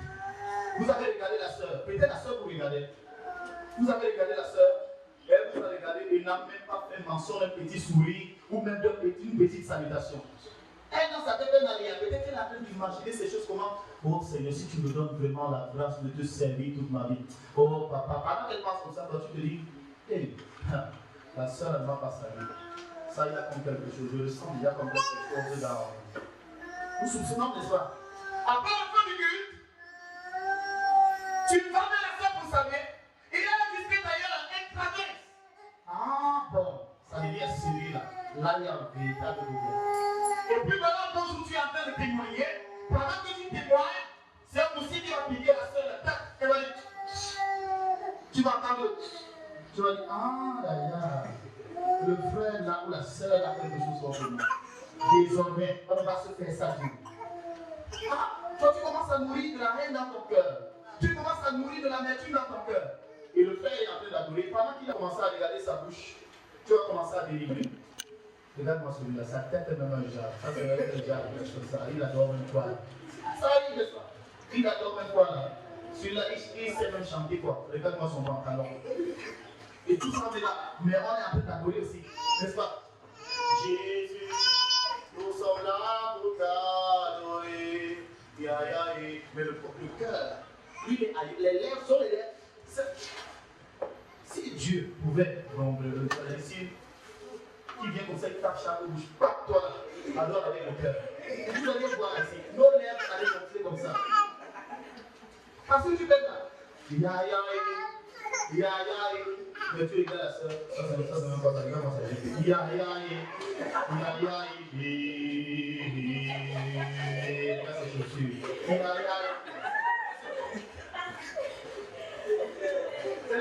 Speaker 2: vous avez regardé la sœur. Peut-être la sœur vous regardez. Vous avez regardé la sœur, elle vous a regardé et n'a même pas fait mention d'un petit sourire ou même d'une petite salutation. Elle, dans sa tête, elle n'a rien. Peut-être qu'elle est en train d'imaginer ces choses comment. Oh Seigneur, si tu me donnes vraiment la grâce de te servir toute ma vie. Oh papa, pendant qu'elle pense comme ça, toi tu te dis, hey, la sœur ne va pas saluer. Ça, il y a comme quelque chose. Je le sens déjà comme quelque chose dans. Nous soupçonnons, n'est-ce pas? Après la fin du culte, tu vas vers la sœur pour saluer. Et elle a discuté d'ailleurs, elle traverse. Ah bon, ça veut dire celui-là. Là, il y a un véritable problème. Et puis maintenant, bonjour, tu es en train de témoigner. Pendant que tu témoignes, c'est un aussi qui va piquer la sœur, la tac, elle va dire. Tu vas entendre. Tu vas dire, ah là là, le frère là ou la sœur là quelque chose contre moi. Désormais, on va se faire ça. Ah, toi tu commences à nourrir de la haine dans ton cœur. Tu commences à nourrir de l'amertume dans ton cœur. Et le frère est en train d'adorer. Pendant qu'il a commencé à regarder sa bouche, tu vas commencer à délivrer. Regarde-moi celui-là, sa tête est même un jarre. Ça c'est un jarre, quelque chose comme ça. Il adore même quoi là. Ça arrive de ça. Il adore même quoi là. Celui-là, il sait même chanter quoi. Regarde-moi son pantalon. Et tout ça on est là. Mais on est en train d'adorer aussi. N'est-ce pas? Jésus, nous sommes là pour t'adorer. Mais le cœur, lui, les lèvres sont les lèvres. Si Dieu pouvait, donc ici, qui vient comme ça, il tape chaque bouche, pas toi là, adore avec le cœur. Vous allez voir ici, nos lèvres allaient gonfler comme ça. Parce que tu fais là, mais tu regardes la soeur, ça c'est même pas ça, regarde moi ça. Regarde ses chaussures. Ce n'est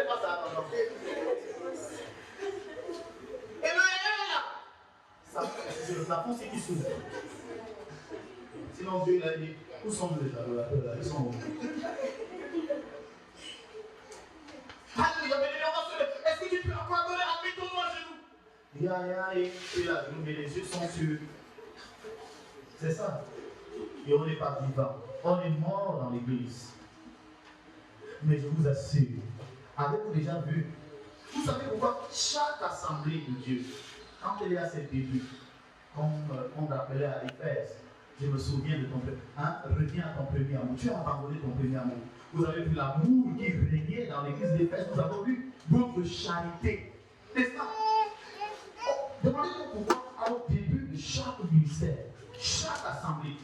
Speaker 2: pas ça, non. Et le là, c'est le plafond, c'est qui s'ouvre. Sinon Dieu il a dit, où sont les adorateurs là? Ils sont où? Alléluia, est-ce que tu peux encore adorer? Admettons-moi à genoux. Et là, mais les yeux sont sur. C'est ça. Et on n'est pas vivant. On est mort dans l'église. Mais je vous assure, avez-vous déjà vu? Vous savez pourquoi chaque assemblée de Dieu, quand elle est à ses débuts, comme on l'appelait à Éphèse, je me souviens de ton premier amour. Reviens à ton premier amour. Tu as abandonné ton premier amour. Vous avez vu l'amour qui régnait dans l'église d'Éphèse. Nous avons vu votre charité. N'est-ce pas? Demandez-vous pourquoi au début de chaque ministère, chaque assemblée,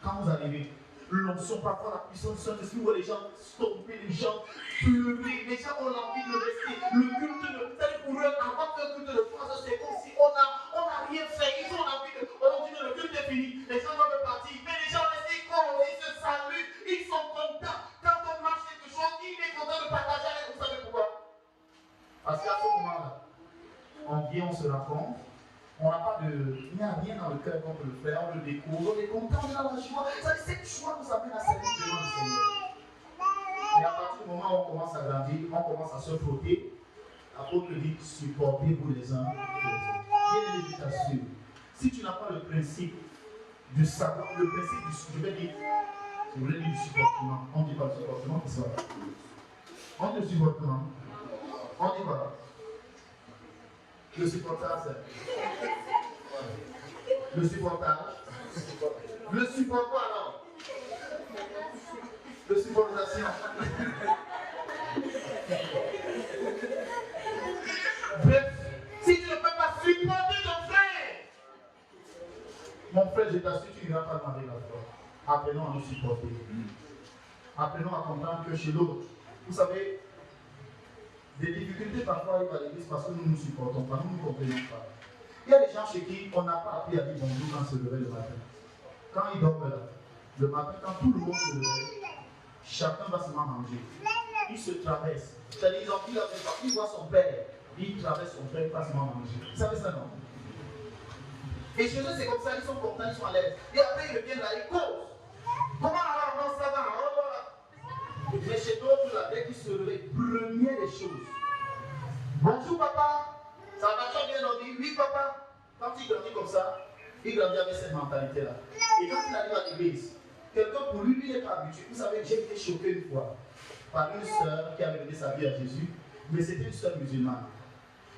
Speaker 2: quand vous arrivez, l'onction, parfois la puissance du Saint-Esprit, où les gens tomber, les gens pleurer, les gens ont envie de rester. Le culte de, c'est pour eux, avant que le culte de France, c'est comme si on n'a rien fait. Ils ont envie de, on dit que le culte est fini, les gens doivent partir, mais les gens restent, ils se saluent, ils sont contents. Quand on marche quelque chose, il est content de partager avec vous. Vous savez pourquoi? Parce qu'à ce moment-là, on vient, on se rencontre. On n'a pas de. Il n'y a rien dans le cœur qu'on peut le faire, on le découvre, on est content, on est dans la joie. Ça dit, cette joie nous amène à servir devant le Seigneur. Et à partir du moment où on commence à grandir, on commence à se frotter, l'apôtre dit, supportez-vous les uns les autres. Bien aimé, je t'assure, si tu n'as pas le principe du savoir, le principe du, je vais dire, si vous voulez dire du supportement, on ne dit pas le supportement, c'est ça. On dit le supportement, on dit pas. Le supportage, le supportage, le support quoi alors? Le supportation. Bref, si tu ne peux pas supporter ton frère, mon frère, je t'assure, tu n'iras pas demander la foi. Apprenons à nous supporter. Apprenons à comprendre que chez l'autre, vous savez, des difficultés parfois arrivent à l'église parce que nous ne nous supportons pas, nous ne nous comprenons pas. Il y a des gens chez qui on n'a pas appris à dire bonjour quand se lever le matin. Quand ils dorment là, le matin, quand tout le monde se lève, chacun va seulement manger. Il se traverse. C'est-à-dire, il voit son père, il traverse son père, il va seulement manger. Vous savez ça, non? Et chez eux, c'est comme ça, ils sont contents, ils sont à l'aise. Et après, ils reviennent là, ils causent. Comment alors, ça va? Mais chez d'autres, là, dès qu'ils se lèvent, première des choses. Bonjour papa, ça va très bien dormi? Oui papa. Quand il grandit comme ça, il grandit avec cette mentalité-là. Et quand il arrive à l'église, quelqu'un pour lui, il n'est pas habitué. Vous savez, j'ai été choqué une fois par une sœur qui avait donné sa vie à Jésus, mais c'était une sœur musulmane.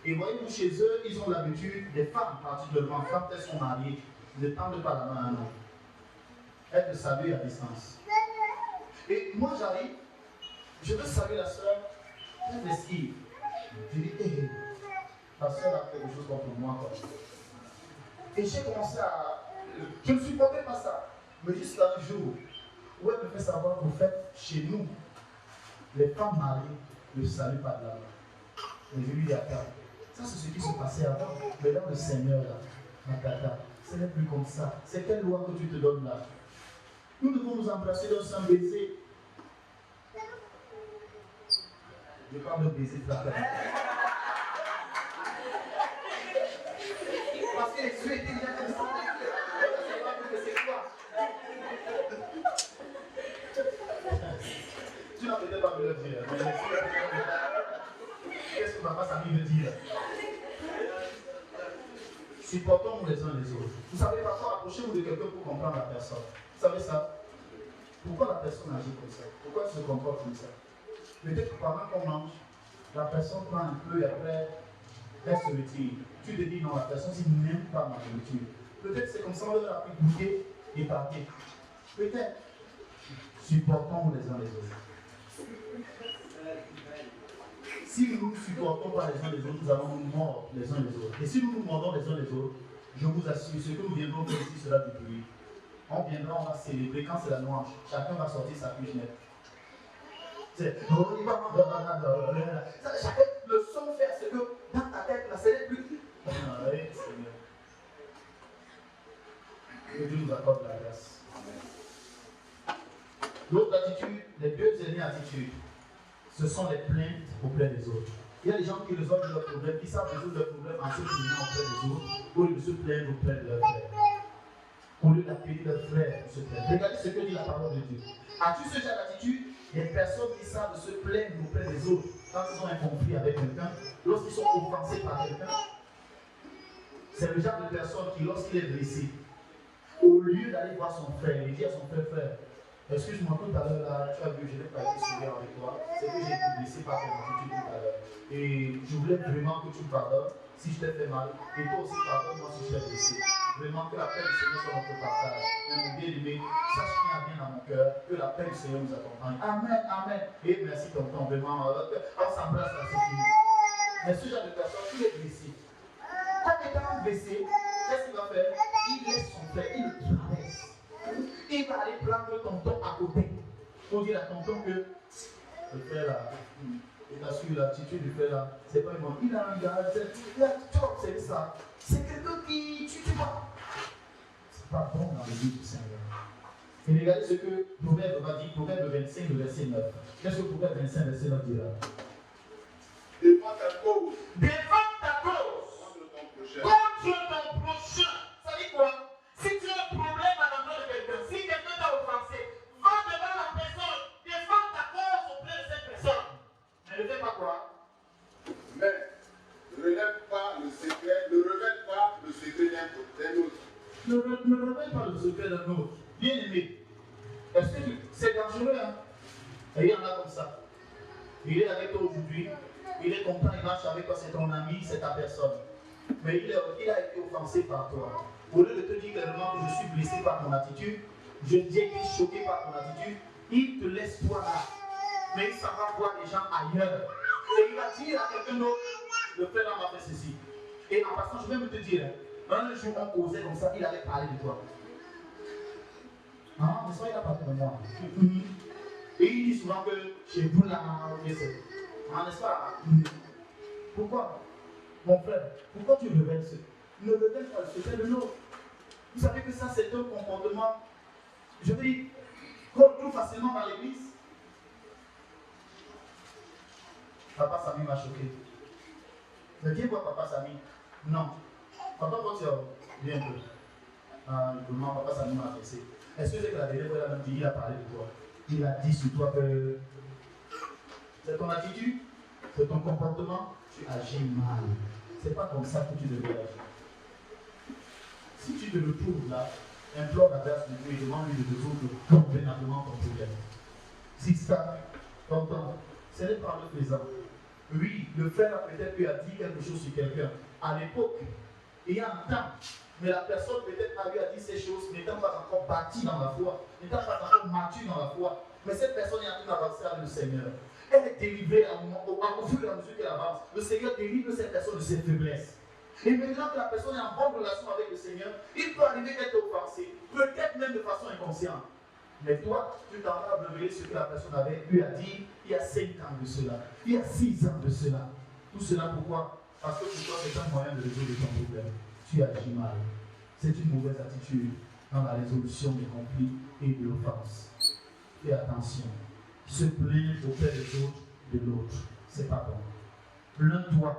Speaker 2: Et voyez-vous, chez eux, ils ont l'habitude, des femmes particulièrement, quand elles sont mariées, ne tendent pas la main à un homme. Elles le saluent à distance. Et moi j'arrive, je veux saluer la sœur, elle m'esquive. Je dis, hé, la sœur a fait quelque chose contre moi. Quoi. Et j'ai commencé à. Je ne supportais pas ça. Mais jusqu'à un jour où elle me fait savoir qu'au fait, chez nous, les femmes mariées ne saluent pas de la main. Et je lui dis, attends, ça c'est ce qui se passait avant. Mais dans le Seigneur, là, ma tata, ce n'est plus comme ça. C'est quelle loi que tu te donnes là? Nous devons nous embrasser d'un seul baiser. Je parle de baiser de la terre. Parce que les yeux étaient déjà comme ça. Je ne sais pas que c'est quoi. Tu n'as peut-être pas me le dire. Qu'est-ce que papa Samy veut dire? Supportons-nous les uns les autres. Vous savez, parfois, approchez-vous de quelqu'un pour comprendre la personne. Vous savez ça? Pourquoi la personne agit comme ça? Pourquoi elle se comporte comme ça? Peut-être que pendant qu'on mange, la personne prend un peu et après, elle se retire. Tu te dis non, la personne n'aime pas ma nourriture. Peut-être c'est comme ça, on leur a pu goûter et partir. Peut-être. Supportons les uns les autres. Si nous ne nous supportons pas les uns les autres, nous allons nous mordre les uns les autres. Et si nous nous mordons les uns les autres, je vous assure, ce que nous viendrons faire ici sera du bruit. On viendra, on va célébrer. Quand c'est la noix, chacun va sortir sa cuisinette. C'est chacun, le son fait, c'est que dans ta tête, là, c'est plus. Oui, Seigneur. Que Dieu nous accorde la grâce. L'autre attitude, les deux dernières attitudes, ce sont les plaintes auprès des autres. Il y a des gens qui résolvent leurs problèmes, qui savent résoudre leurs problèmes en se plaignant auprès des autres, au lieu de se plaindre auprès de leurs frères. Au lieu d'appeler leurs frères pour se plaindre. Regardez ce que dit la parole de Dieu. As-tu ce genre d'attitude? Il y a des personnes qui savent se plaindre auprès des autres quand ils ont un conflit avec quelqu'un, lorsqu'ils sont offensés par quelqu'un. C'est le genre de personne qui, lorsqu'il est blessé, au lieu d'aller voir son frère, il dit à son frère, frère, Excuse-moi, tout à l'heure, là, tu as vu, je n'ai pas été souverain avec toi. C'est que j'ai été blessé par ton attitude tout à l'heure. Et je voulais vraiment que tu me pardonnes si je t'ai fait mal. Et toi aussi, pardonne-moi si je t'ai blessé. Vraiment que la paix du Seigneur soit notre partage. Mais mon bien-aimé, sache qu'il y a bien dans mon cœur, que la paix du Seigneur nous accompagne. Amen, amen. Et merci, tonton, vraiment. On s'embrasse là, c'est fini. Mais ce genre de personne, il est blessé. Quand étant blessé, qu'est-ce qu'il va faire? Il laisse son frère, il le traverse. Il va aller prendre tonton à côté. Pour dire à tonton que le frère là, il a su l'attitude du frère là, c'est pas un bon. Il a un gars, c'est ça. C'est quelqu'un qui, tu vois. C'est pas bon dans le vie du Seigneur. Et regardez ce que Proverbe va dire, Proverbe 25, le verset 9. Qu'est-ce que Proverbe 25, verset 9 dira?
Speaker 3: Défends ta cause
Speaker 2: Défends ta cause
Speaker 3: contre ton prochain.
Speaker 2: contre ton prochain. Ça dit quoi? Si tu as un problème à l'endroit de quelqu'un, si quelqu'un t'a offensé, va devant la personne, défends ta cause auprès de cette personne. Mais ne fais pas quoi?
Speaker 3: Mais ne révèle pas le secret d'un autre.
Speaker 2: Ne révèle pas le secret d'un autre. Bien aimé. Est-ce que c'est dangereux, hein? Et il y en a comme ça. Il est avec toi aujourd'hui, il est content, il marche avec toi, c'est ton ami, c'est ta personne. Mais il a été offensé par toi. Au lieu de te dire clairement que je suis blessé par ton attitude, j'ai été choqué par ton attitude, il te laisse toi là. Mais il s'en va voir les gens ailleurs. Et il va dire à quelqu'un d'autre, le frère là m'a fait ceci. Et en passant, je vais me te dire, un jour on causait comme ça, il avait parlé de toi. Ah, mais ça, il a parlé de moi. Et il dit souvent que chez vous là, c'est. Ah, n'est-ce pas? Pourquoi? Mon frère, pourquoi tu révèles ce? Ne révèle pas le secret de l'autre. Vous savez que ça, c'est un comportement, je veux dire, qu'on trouve facilement dans l'église. Papa Samy m'a choqué. Mais viens voir Papa Samy. Non. Papa, quand tu viens un peu. Vraiment, Papa Samy m'a agressé. Est-ce que c'est que la dernière fois, il a même dit, il a parlé de toi? Il a dit sur toi que c'est ton attitude, c'est ton comportement, tu agis mal. C'est pas comme ça que tu devrais agir. Si tu te retrouves là, implore la grâce de Dieu et demande-lui de résoudre convenablement ton problème. Si ça, tonton, ce n'est pas le présent. Oui, le frère a peut-être eu à dire quelque chose sur quelqu'un à l'époque, et en temps. Mais la personne peut-être a eu à dire ces choses n'étant pas encore bâtie dans la foi, n'étant pas encore mature dans la foi. Mais cette personne est en train d'avancer avec le Seigneur. Elle est délivrée au fur et à mesure qu'elle avance. Le Seigneur délivre cette personne de ses faiblesses. Et maintenant que la personne est en bonne relation avec le Seigneur, il peut arriver d'être offensé, peut-être même de façon inconsciente. Mais toi, tu t'en vas révéler ce que la personne avait eu à dire il y a 5 ans de cela, il y a 6 ans de cela. Tout cela pourquoi? Parce que pour toi, c'est un moyen de résoudre ton problème. Tu agis mal. C'est une mauvaise attitude dans la résolution des conflits et de l'offense. Fais attention. Se plaindre auprès des autres de l'autre, c'est pas bon. Plains-toi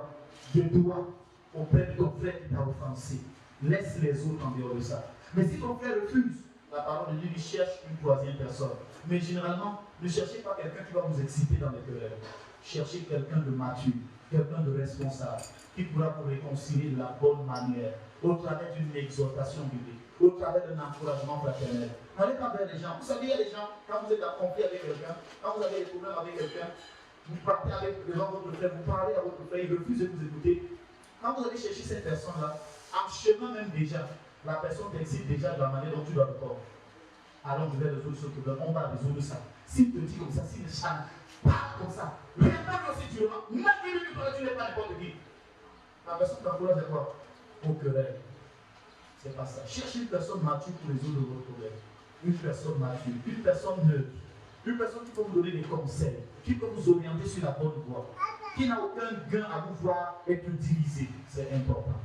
Speaker 2: de toi auprès de ton frère qui t'a offensé. Laisse les autres en dehors de ça. Mais si ton frère refuse, la parole de Dieu lui cherche une troisième personne. Mais généralement, ne cherchez pas quelqu'un qui va vous exciter dans les querelles. Cherchez quelqu'un de mature, quelqu'un de responsable, qui pourra vous réconcilier de la bonne manière, au travers d'une exhortation biblique, au travers d'un encouragement fraternel. N'allez pas vers les gens. Vous savez, il y a des gens, quand vous êtes en conflit avec quelqu'un, quand vous avez des problèmes avec quelqu'un, vous partez devant votre frère, vous parlez à votre frère, il refuse de vous écouter. Quand vous allez chercher cette personne-là, en chemin même déjà, la personne t'excite déjà de la manière dont tu dois le corps. Alors je vais résoudre ce problème, on va résoudre ça. S'il te dit comme ça, s'il chante, parle comme ça, réponds aussi durement, même que tu n'es pas n'importe qui. La personne t'encourage à quoi? Au querelle. C'est pas ça. Cherchez une personne mature pour résoudre votre problème. Une personne mature, une personne neutre, une personne qui peut vous donner des conseils, qui peut vous orienter sur la bonne voie, qui n'a aucun gain à vous voir être divisé. C'est important.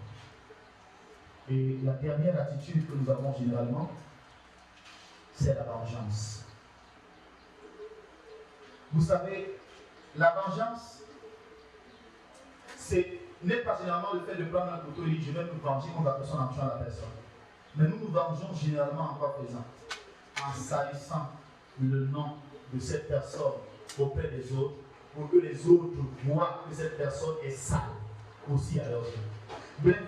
Speaker 2: Et la dernière attitude que nous avons généralement, c'est la vengeance. Vous savez, la vengeance, n'est pas généralement le fait de prendre un couteau et dire je vais me venger contre la personne en tuant la personne. Mais nous nous vengeons généralement en quoi faisant? En salissant le nom de cette personne auprès des autres, pour que les autres voient que cette personne est sale aussi à leurs yeux. Bref,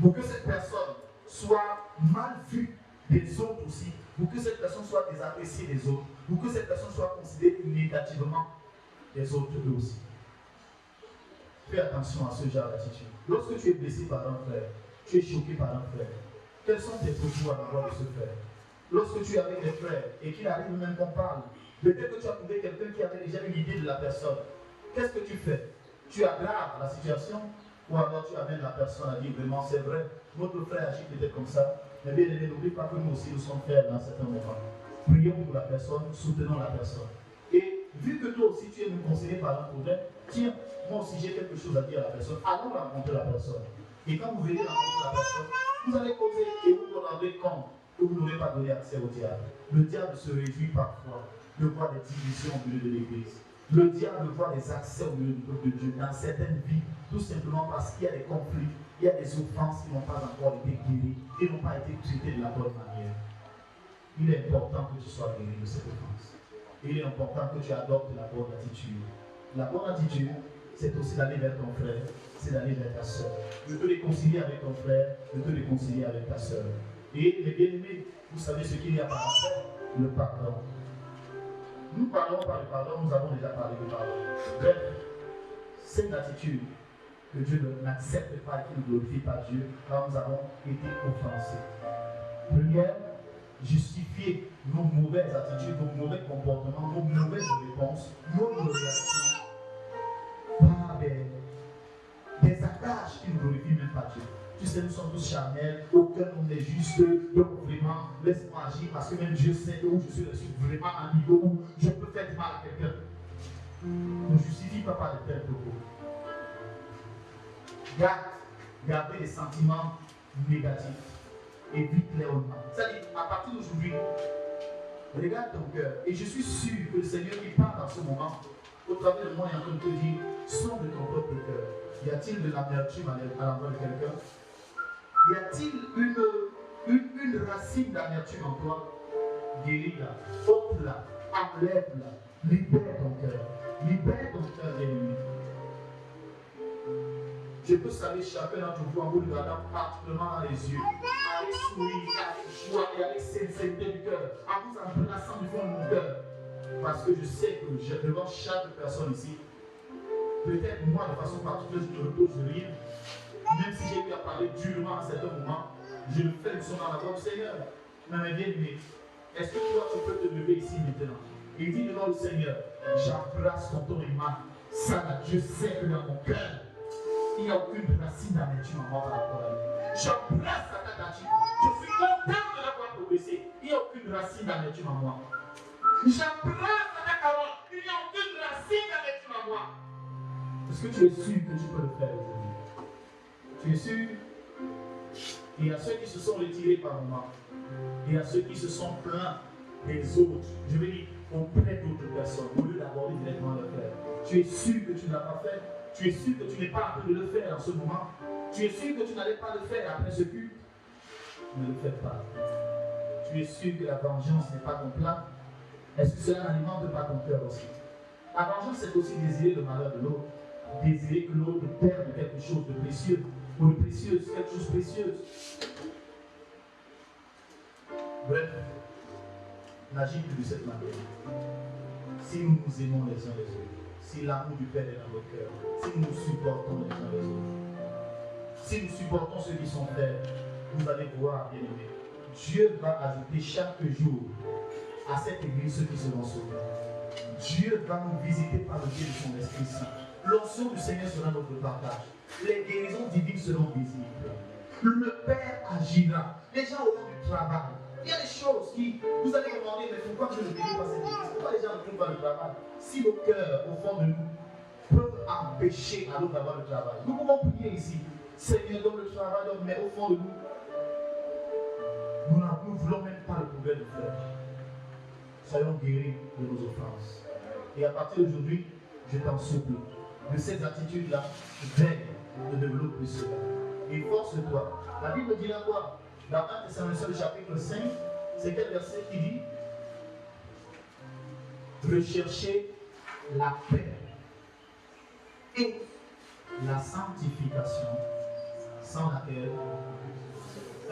Speaker 2: pour que cette personne soit mal vue des autres aussi, pour que cette personne soit désappréciée des autres, pour que cette personne soit considérée négativement des autres eux aussi. Fais attention à ce genre d'attitude. Lorsque tu es blessé par un frère, tu es choqué par un frère, quels sont tes propos à l'endroit de ce frère? Lorsque tu es avec des frères et qu'il arrive même qu'on parle, peut-être que tu as trouvé quelqu'un qui avait déjà une idée de la personne. Qu'est-ce que tu fais? Tu aggraves la situation ou alors tu amènes la personne à dire vraiment c'est vrai, notre frère agit peut-être comme ça, mais bien aimé, n'oublie pas que nous aussi nous sommes frères dans certains moments. Prions pour la personne, soutenons la personne. Et vu que toi aussi tu es nous conseillé par un problème, tiens, moi aussi j'ai quelque chose à dire à la personne, allons rencontrer la personne. Et quand vous venez rencontrer la personne, vous allez causer et vous vous rendrez compte que vous n'aurez pas donné accès au diable. Le diable se réjouit parfois de voir des divisions au milieu de l'Église. Le diable voit des accès au milieu du peuple de Dieu dans certaines vies, tout simplement parce qu'il y a des conflits, il y a des offenses qui n'ont pas encore été guéries, qui n'ont pas été traitées de la bonne manière. Il est important que tu sois guéri de cette offense. Il est important que tu adoptes la bonne attitude. La bonne attitude, c'est aussi d'aller vers ton frère, c'est d'aller vers ta soeur. De te réconcilier avec ton frère, de te réconcilier avec ta soeur. Et les bien-aimés, vous savez ce qu'il y a par après? Le pardon. Nous parlons par le pardon, nous avons déjà parlé du pardon. Bref, c'est une attitude que Dieu n'accepte pas et qui ne glorifie pas Dieu quand nous avons été offensés. Première, justifier nos mauvaises attitudes, nos mauvais comportements, nos mauvaises réponses, nos réactions par des attaches qui ne glorifient même pas Dieu. Tu sais, nous sommes tous charnels, aucun homme n'est juste, donc vraiment, laisse-moi agir parce que même Dieu sait où je suis vraiment à un niveau où je peux faire du mal à quelqu'un. Ne justifie pas par de tels propos. Gardez les sentiments négatifs. Évite-les au mal. C'est-à-dire, à partir d'aujourd'hui, regarde ton cœur. Et je suis sûr que le Seigneur qui parle dans ce moment, au travers de moi, il est en train de te dire, sonde de ton propre cœur. Y a-t-il de l'amertume à l'endroit de quelqu'un? Y a-t-il une racine d'amertume en toi? Guéris-la, ôte-la, enlève-la, libère ton cœur. Libère ton cœur, bien-aimé. Je peux saluer chacun d'entre vous en vous regardant particulièrement dans les yeux, avec sourire, avec joie et avec sincérité du cœur, en vous embrassant du fond de mon cœur. Parce que je sais que devant chaque personne ici, peut-être moi de façon particulière, je ne repose rien. Même si j'ai eu à parler durement à certains moments, je le fais son dans la voix du Seigneur. Mais bien aimé, est-ce que toi tu peux te lever ici maintenant et dire devant le Seigneur, j'embrasse ton image. Ça là, je sais que dans mon cœur, il n'y a aucune racine d'amertume en moi par rapport à lui. J'embrasse ta candidature. Je suis content de l'avoir progressé. Il n'y a aucune racine d'amertume en moi. J'embrasse ta parole. Il n'y a aucune racine d'amertume en moi. Est-ce que tu es sûr que tu peux le faire aujourd'hui? Tu es sûr? Il y a ceux qui se sont retirés par moment. Il y a ceux qui se sont plaints des autres. Je veux dire, auprès d'autres personnes, au lieu d'aborder directement le frère. Tu es sûr que tu ne l'as pas fait? Tu es sûr que tu n'es pas en train de le faire en ce moment? Tu es sûr que tu n'allais pas le faire après ce culte? Ne le fais pas. Tu es sûr que la vengeance n'est pas ton plan? Est-ce que cela n'alimente pas ton cœur aussi? La vengeance, c'est aussi désirer le malheur de l'autre. Désirer que l'autre perde quelque chose de précieux. Ou de précieuse, quelque chose de précieuse. Bref, n'agis plus de cette manière. Si nous nous aimons les uns les autres, si l'amour du Père est dans notre cœur, si nous nous supportons les uns les autres, si nous supportons ceux qui sont frères, vous allez voir, bien aimés, Dieu va ajouter chaque jour à cette église ceux qui seront sauvés. Dieu va nous visiter par le biais de son Esprit Saint. L'onction du Seigneur sera notre partage. Les guérisons divines seront visibles. Le Père agira. Les gens auront du travail. Il y a des choses qui, vous allez me demander, mais pourquoi je ne bénis pas cette église? Pourquoi les gens ne trouvent pas le travail? Si nos cœurs, au fond de nous, peuvent empêcher à l'autre d'avoir le travail. Nous pouvons prier ici. Seigneur, donne le travail, mais au fond de nous, nous ne voulons même pas le progrès de frère. Soyons guéris de nos offenses. Et à partir d'aujourd'hui, je t'en supplie, de ces attitudes-là, veille de développer cela. Et force-toi. La Bible dit là quoi? Dans 1 Thessaloniciens chapitre 5, c'est quel verset qui dit? Recherchez la paix et la sanctification, sans laquelle,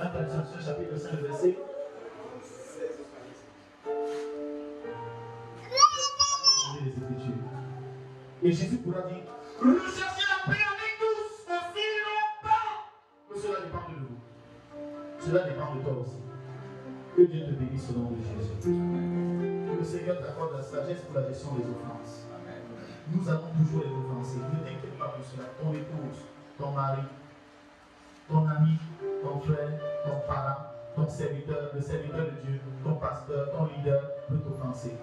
Speaker 2: 1 Thessaloniciens chapitre 5, verset Et Jésus pourra dire, recherchez la paix avec tous aussi longtemps que cela dépend de nous. Cela dépend de toi aussi. Que Dieu te bénisse au nom de Jésus. Que le Seigneur t'accorde la sagesse pour la gestion des offenses. Nous allons toujours les offenser. Ne t'inquiète pas pour cela. Ton épouse, ton mari, ton ami, ton frère, ton parent, ton serviteur, le serviteur de Dieu, ton pasteur, ton leader peut t'offenser.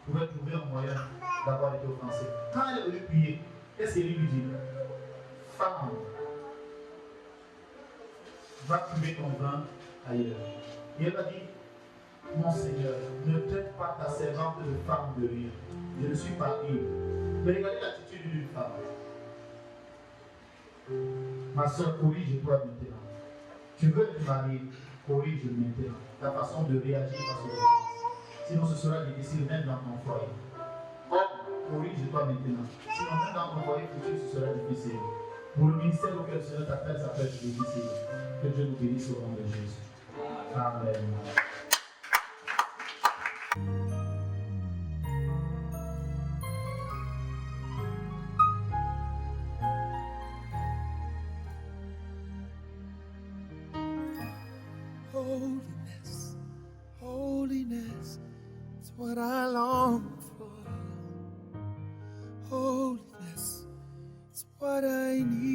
Speaker 2: Pouvait trouver un moyen d'avoir été offensé. Quand elle est venue prier, qu'est-ce qu'elle lui dit? Femme, va trouver ton vin ailleurs. Et elle a dit, mon Seigneur, ne traite pas ta servante de femme de rien. Je ne suis pas ivre. Mais regardez l'attitude d'une femme. Ma soeur, corrige-toi maintenant. Tu veux te marier, corrige maintenant ta façon de réagir face aux offenses. Sinon, ce sera difficile même dans ton foyer. Corrige-toi maintenant. Sinon, même dans ton foyer futur, ce sera difficile. Pour le ministère auquel le Seigneur t'appelle, ça peut être difficile. Que Dieu nous bénisse au nom de Jésus. Amen.
Speaker 1: Holiness, holiness, it's what I long for. Holiness, it's what I need.